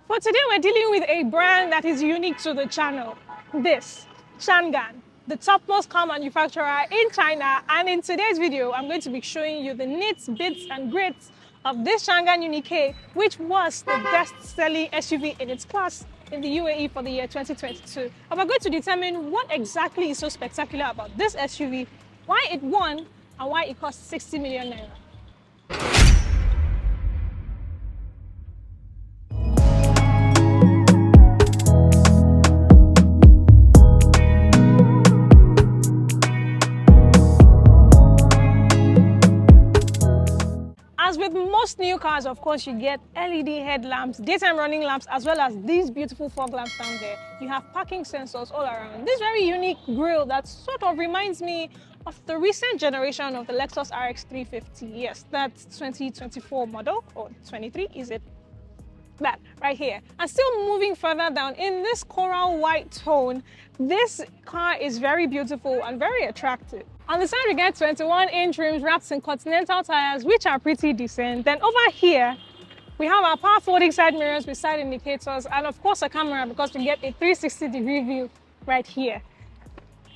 But today we're dealing with a brand that is unique to the channel. This, Changan, the topmost car manufacturer in China. And in today's video, I'm going to be showing you the nits, bits and grits of this Changan Uni-K, which was the best-selling SUV in its class in the UAE for the year 2022. And we're going to determine what exactly is so spectacular about this SUV, why it won, and why it cost 60 million naira. As with most new cars, of course, you get LED headlamps, daytime running lamps, as well as these beautiful fog lamps down there. You have parking sensors all around. This very unique grille that sort of reminds me of the recent generation of the Lexus RX 350. Yes, that's 2024 model, or 23, is it? That right here. And still moving further down in this coral white tone, this car is very beautiful and very attractive. On the side we get 21-inch rims wrapped in continental tires, which are pretty decent. Then over here we have our power folding side mirrors with side indicators, and of course a camera because we get a 360-degree view right here.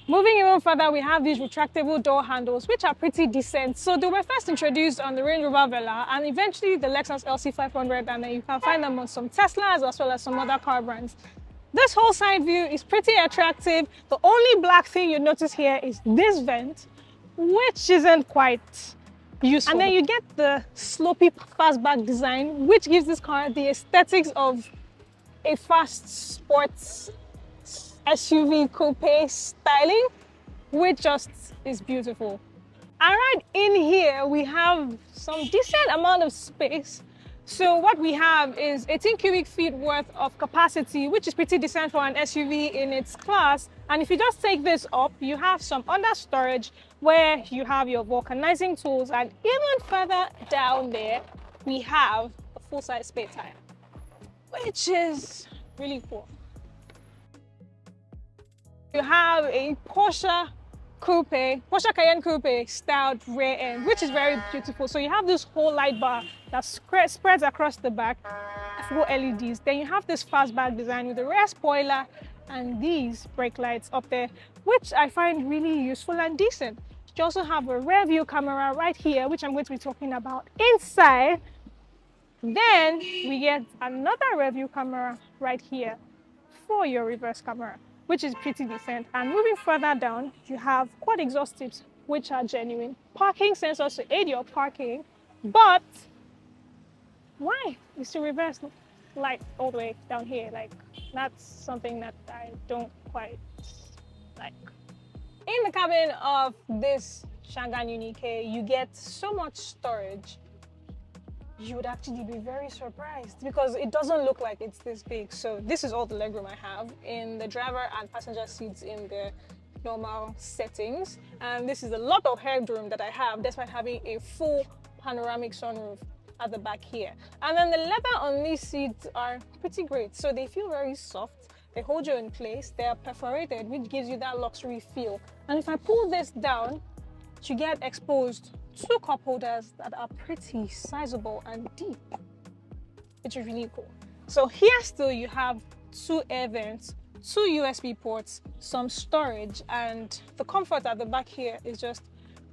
Moving even further, we have these retractable door handles, which are pretty decent. So they were first introduced on the Range Rover Velar and eventually the Lexus LC500, and then you can find them on some Teslas as well as some other car brands. This whole side view is pretty attractive. The only black thing you notice here is this vent, which isn't quite useful. And then you get the slopey fastback design, which gives this car the aesthetics of a fast sports SUV coupe styling, which just is beautiful. And right in here we have some decent amount of space. So what we have is 18 cubic feet worth of capacity, which is pretty decent for an SUV in its class. And if you just take this up, you have some under storage where you have your vulcanizing tools, and even further down there we have a full-size spare tire, which is really cool. You have a Porsche Cayenne Coupe styled rear end, which is very beautiful. So you have this whole light bar that spreads across the back, full LEDs. Then you have this fastback design with the rear spoiler and these brake lights up there, which I find really useful and decent. You also have a rear view camera right here, which I'm going to be talking about inside. Then we get another rear view camera right here for your reverse camera, which is pretty decent. And moving further down, you have quad exhaust tips, which are genuine. Parking sensors to aid your parking, but why is the reverse light all the way down here? Like, that's something that I don't quite like. In the cabin of this Changan Uni-K, you get so much storage. You would actually be very surprised because it doesn't look like it's this big. So this is all the legroom I have in the driver and passenger seats in the normal settings. And this is a lot of headroom that I have despite having a full panoramic sunroof at the back here. And then the leather on these seats are pretty great. So they feel very soft. They hold you in place. They are perforated, which gives you that luxury feel. And if I pull this down, you get exposed two cup holders that are pretty sizable and deep, which is really cool. So here still you have two air vents, two USB ports, some storage, and the comfort at the back here is just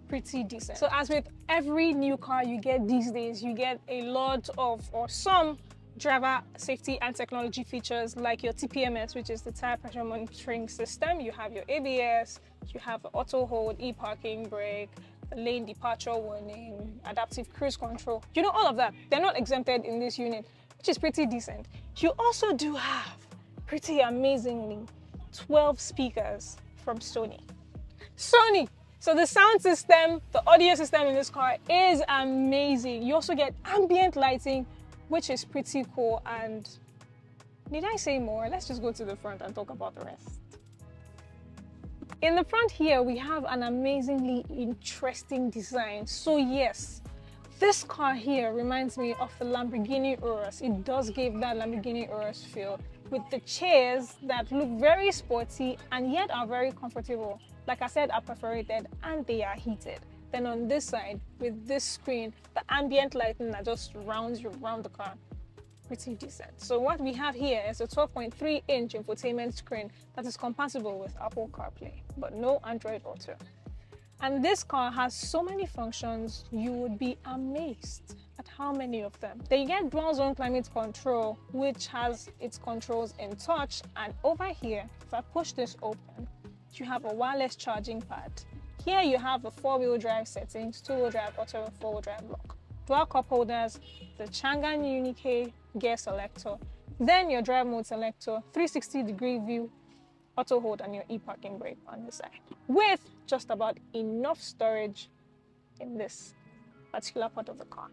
pretty decent. So as with every new car you get these days, you get a lot of, or some, driver safety and technology features like your TPMS, which is the tire pressure monitoring system. You have your ABS, you have auto hold, e-parking brake, lane departure warning, adaptive cruise control. You know, all of that. They're not exempted in this unit, which is pretty decent. You also do have, pretty amazingly, 12 speakers from Sony. So the sound system, the audio system in this car is amazing. You also get ambient lighting, which is pretty cool. And did I say more? Let's just go to the front and talk about the rest. In the front here, we have an amazingly interesting design. So yes, this car here reminds me of the Lamborghini Urus. It does give that Lamborghini Urus feel, with the chairs that look very sporty and yet are very comfortable. Like I said, are perforated and they are heated. Then on this side, with this screen, the ambient lighting that just rounds you around the car. pretty decent. So what we have here is a 12.3-inch infotainment screen that is compatible with Apple CarPlay, but no Android Auto. And this car has so many functions, you would be amazed at how many of them. Then you get dual zone climate control, which has its controls in touch. And over here, if I push this open, you have a wireless charging pad. Here you have the 4-wheel drive settings, 2-wheel drive auto, and 4-wheel drive lock. Dual cup holders, the Changan Uni-K gear selector, then your drive mode selector, 360-degree view, auto hold, and your e-parking brake on the side, with just about enough storage in this particular part of the car.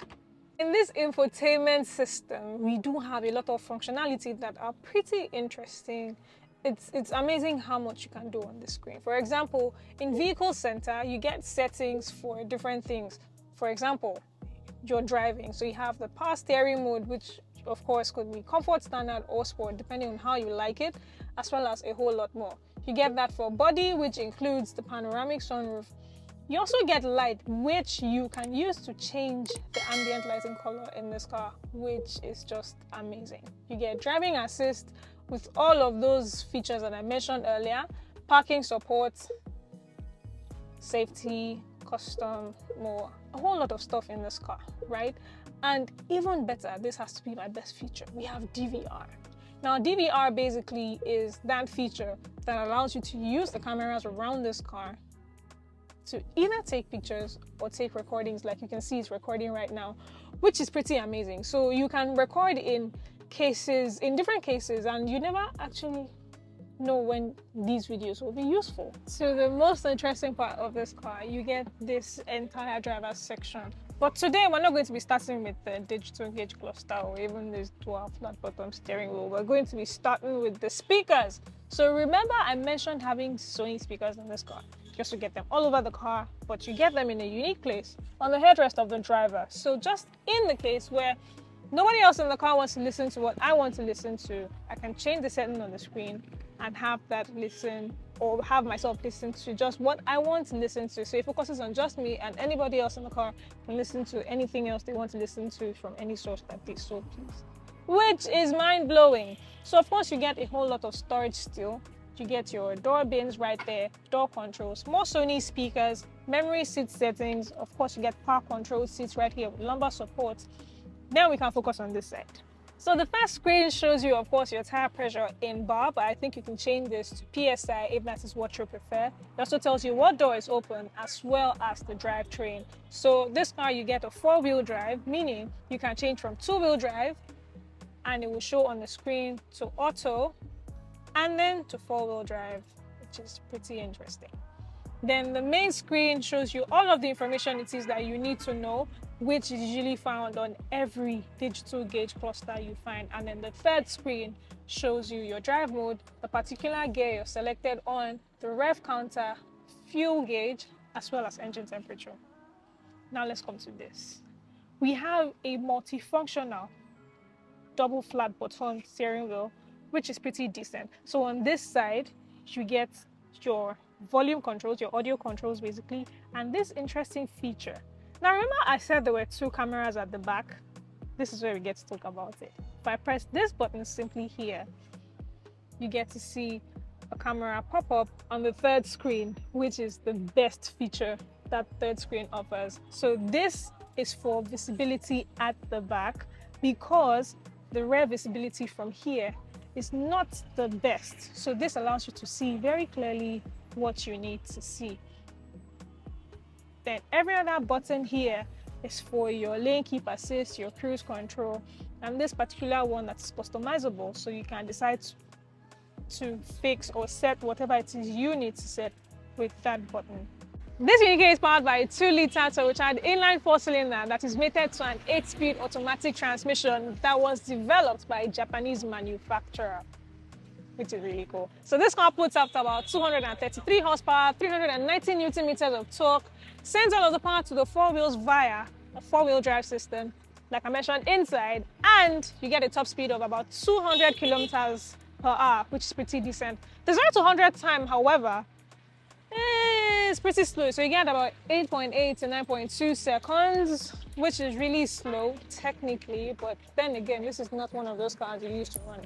In this infotainment system, we do have a lot of functionality that are pretty interesting. It's amazing how much you can do on the screen. For example, in Vehicle Center, you get settings for different things. For example, you're driving, so you have the power steering mode, which of course could be comfort, standard, or sport, depending on how you like it, as well as a whole lot more. You get that for body, which includes the panoramic sunroof. You also get light, which you can use to change the ambient lighting color in this car, which is just amazing. You get driving assist with all of those features that I mentioned earlier, parking support, safety, custom, more, a whole lot of stuff in this car, right? And even better, this has to be my best feature, we have DVR. Now, DVR basically is that feature that allows you to use the cameras around this car to either take pictures or take recordings, like you can see it's recording right now, which is pretty amazing. So you can record in different cases, and you never actually know when these videos will be useful. So the most interesting part of this car, you get this entire driver's section. But today we're not going to be starting with the digital gauge cluster or even this dual flat bottom steering wheel. We're going to be starting with the speakers. So remember I mentioned having Sony speakers in this car, just to get them all over the car, but you get them in a unique place on the headrest of the driver. So just in the case where nobody else in the car wants to listen to what I want to listen to, I can change the setting on the screen and have that listen, or have myself listen to just what I want to listen to. So it focuses on just me, and anybody else in the car can listen to anything else they want to listen to from any source that they so please, which is mind-blowing. So of course you get a whole lot of storage still. You get your door bins right there, door controls, more Sony speakers, memory seat settings. Of course you get power control seats right here with lumbar support. Then we can focus on this side. So the first screen shows you, of course, your tire pressure in bar, but I think you can change this to PSI if that is what you prefer. It also tells you what door is open as well as the drivetrain. So this car, you get a 4-wheel drive, meaning you can change from 2-wheel drive and it will show on the screen to auto and then to 4-wheel drive, which is pretty interesting. Then the main screen shows you all of the information it is that you need to know, which is usually found on every digital gauge cluster you find. And then the third screen shows you your drive mode, the particular gear you're selected on, the rev counter, fuel gauge, as well as engine temperature. Now let's come to this. We have a multifunctional double flat bottom steering wheel, which is pretty decent. So on this side, you get your volume controls, your audio controls basically, and this interesting feature. Now remember I said there were 2 cameras at the back? This is where we get to talk about it. If I press this button simply here, you get to see a camera pop up on the third screen, which is the best feature that third screen offers. So this is for visibility at the back, because the rear visibility from here is not the best. So this allows you to see very clearly what you need to see. Then every other button here is for your lane keep assist, your cruise control, and this particular one that's customizable, so you can decide to fix or set whatever it is you need to set with that button. This Uni-K is powered by a 2-liter turbocharged inline 4-cylinder that is mated to an 8-speed automatic transmission that was developed by a Japanese manufacturer, which is really cool. So this car puts up to about 233 horsepower, 390 newton meters of torque, sends all of the power to the 4 wheels via a 4-wheel drive system, like I mentioned inside, and you get a top speed of about 200 kilometers per hour, which is pretty decent. The 0 to 100 time, however, it's pretty slow. So you get about 8.8 to 9.2 seconds, which is really slow technically. But then again, this is not one of those cars you used to run,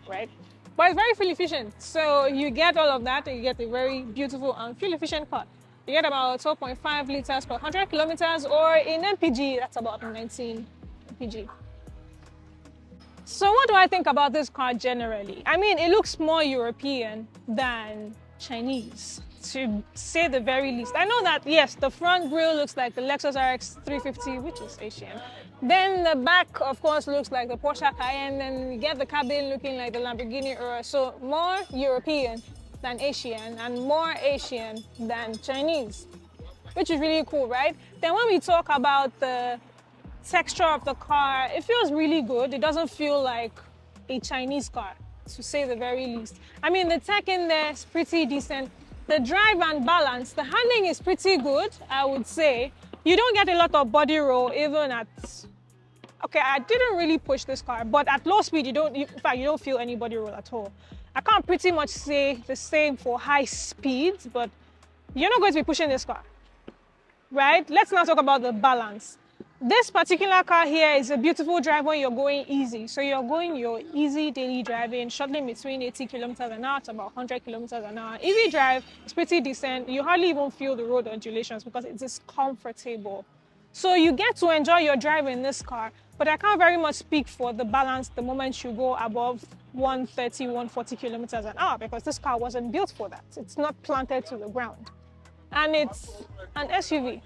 right? But it's very fuel efficient. So you get all of that and you get a very beautiful and fuel efficient car. You get about 12.5 liters per 100 kilometers, or in MPG, that's about 19 MPG. So what do I think about this car generally? I mean, it looks more European than Chinese, to say the very least. I know that, yes, the front grille looks like the Lexus RX 350, which is Asian. Then the back, of course, looks like the Porsche Cayenne. Then you get the cabin looking like the Lamborghini Urus. So more European than Asian, and more Asian than Chinese, which is really cool, right? Then when we talk about the texture of the car, it feels really good. It doesn't feel like a Chinese car, to say the very least. I mean, the tech in there is pretty decent. The drive and balance, the handling is pretty good, I would say. You don't get a lot of body roll even at, okay, I didn't really push this car, but at low speed, in fact, you don't feel any body roll at all. I can't pretty much say the same for high speeds, but you're not going to be pushing this car, right? Let's now talk about the balance. This particular car here is a beautiful drive when you're going easy. So you're going your easy daily driving, shuttling between 80 kilometers an hour to about 100 kilometers an hour. Easy drive is pretty decent. You hardly even feel the road undulations because it is comfortable. So you get to enjoy your drive in this car, but I can't very much speak for the balance the moment you go above 130, 140 kilometers an hour, because this car wasn't built for that. It's not planted to the ground. And it's an SUV.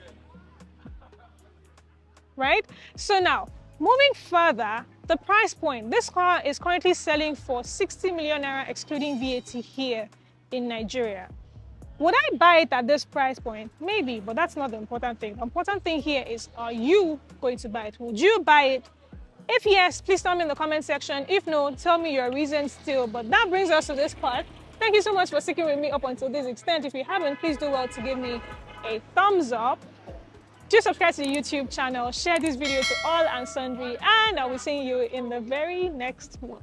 Right? So now, moving further, the price point. This car is currently selling for 60 million naira excluding VAT here in Nigeria. Would I buy it at this price point? Maybe, but that's not the important thing. The important thing here is, are you going to buy it? Would you buy it? If yes, please tell me in the comment section. If no, tell me your reasons still. But that brings us to this part. Thank you so much for sticking with me up until this extent. If you haven't, please do well to give me a thumbs up. Do subscribe to the YouTube channel, share this video to all and sundry, and I will see you in the very next one.